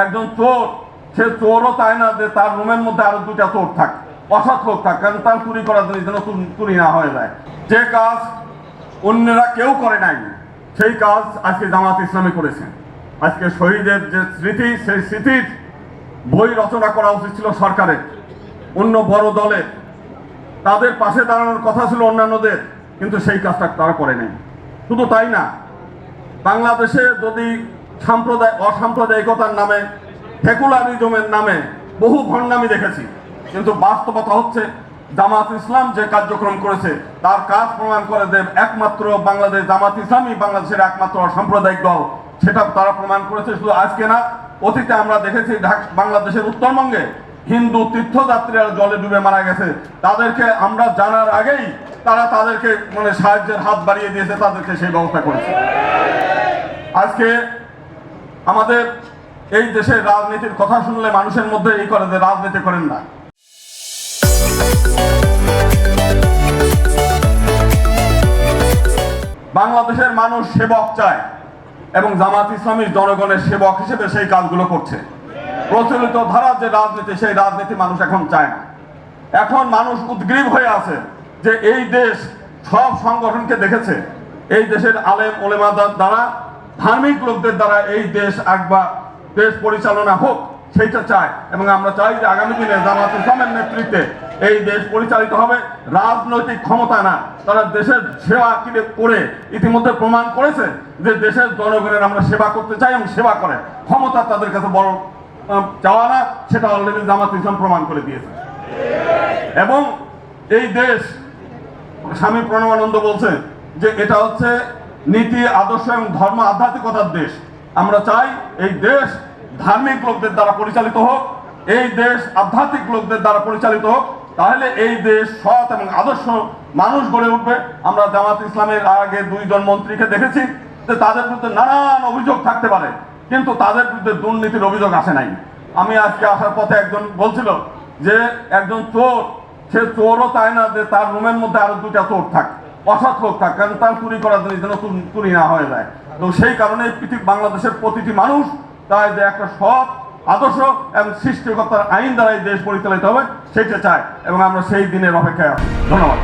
একজন চোর, সে চোরও চায় না যে তার রুমের মধ্যে আরো দুটা চোর থাক, অসৎ লোক থাক, কারণ তার চুরি করার জিনিস যেন চুরি না হয়ে যায়। যে কাজ অন্যরা কেউ করে নাই সেই কাজ আজকে জামাত ইসলামী করেছে। আজকে শহীদের যে স্মৃতি, সেই স্মৃতির বই রচনা করা উচিত ছিল সরকারের, অন্য বড় দলের, তাদের পাশে দাঁড়ানোর কথা ছিল অন্যান্যদের, কিন্তু সেই কাজটা তারা করে নাই। শুধু তাই না, বাংলাদেশে যদি অসাম্প্রদায়িকতার নামে, সেকুলারিজমের নামে বহু ভণ্ডামি দেখেছি, কিন্তু বাস্তবতা হচ্ছে জামাত ইসলাম যে কার্যক্রম করেছে তার কাজ প্রমাণ করে যে একমাত্র বাংলাদেশ জামাত ইসলামই বাংলাদেশের একমাত্র সাম্প্রদায়িক দল, সেটা তারা প্রমাণ করেছে। শুধু আজকে না, অতীতে আমরা দেখেছি বাংলাদেশের উত্তরবঙ্গে হিন্দু তীর্থযাত্রীরা জলে ডুবে মারা গেছে, তাদেরকে আমরা জানার আগেই তারা তাদেরকে সাহায্যের হাত বাড়িয়ে দিয়েছে, তাদেরকে সেই ব্যবস্থা করেছে। আজকে আমাদের এই দেশের রাজনীতির কথা শুনলে মানুষের মধ্যে এই করে যে রাজনীতি করেন না। বাংলাদেশের মানুষ সেবক চায় এবং জামাত ইসলামী জনগণের সেবক হিসেবে সেই কাজগুলো করছে। প্রচলিত ধারা যে রাজনীতি, সেই রাজনীতি মানুষ এখন চায় না। এখন মানুষ উদ্গ্রীব হয়ে আছে যে এই দেশ সব সংগঠনকে দেখেছে, এই দেশের আলেম ওলেমাদের দ্বারা, ধার্মিক লোকদের দ্বারা এই দেশ একবার দেশ পরিচালনা হোক, সেইটা চায়। এবং আমরা চাই যে আগামী দিনে জামাত ইসলামের নেতৃত্বে এই দেশ পরিচালিত হবে। রাজনৈতিক ক্ষমতা না, তারা দেশের সেবা করে ইতিমধ্যে প্রমাণ করেছে যে দেশের জনগণের আমরা সেবা করতে চাই এবং সেবা করে। ক্ষমতা তাদের কাছে বড় চাওয়া না, সেটা অলরেডি জামাত ইসলাম প্রমাণ করে দিয়েছে। এবং এই দেশ, স্বামী প্রণবানন্দ বলছে যে এটা হচ্ছে নীতি, আদর্শ এবং ধর্ম আধ্যাত্মিকতার দেশ। আমরা চাই এই দেশ ধার্মিক লোকদের দ্বারা পরিচালিত হোক, এই দেশ আধ্যাত্মিক লোকদের দ্বারা পরিচালিত হোক, তাহলে এই দেশ সৎ এবং আদর্শ মানুষ গড়ে উঠবে। আমরা জামাত ইসলামের আগে 2 জন মন্ত্রীকে দেখেছি যে তাদের বিরুদ্ধে নানান অভিযোগ থাকতে পারে, কিন্তু তাদের বিরুদ্ধে দুর্নীতির অভিযোগ আসে নাই। আমি আজকে আসার পথে একজন বলছিল যে একজন চোর, সে চোরও চায় না যে তার রুমের মধ্যে আরো দুটা চোর থাক, অসৎ লোক থাক, কারণ তার চুরি করার জিনিস যেন চুরি না হয়ে যায়। তো সেই কারণে বাংলাদেশের প্রতিটি মানুষ চায় যে একটা সৎ আদর্শ এবং সৃষ্টিকর্তার আইন দ্বারা এই দেশ পরিচালিত হবে, সেইটা চায় এবং আমরা সেই দিনের অপেক্ষায় আছি। ধন্যবাদ।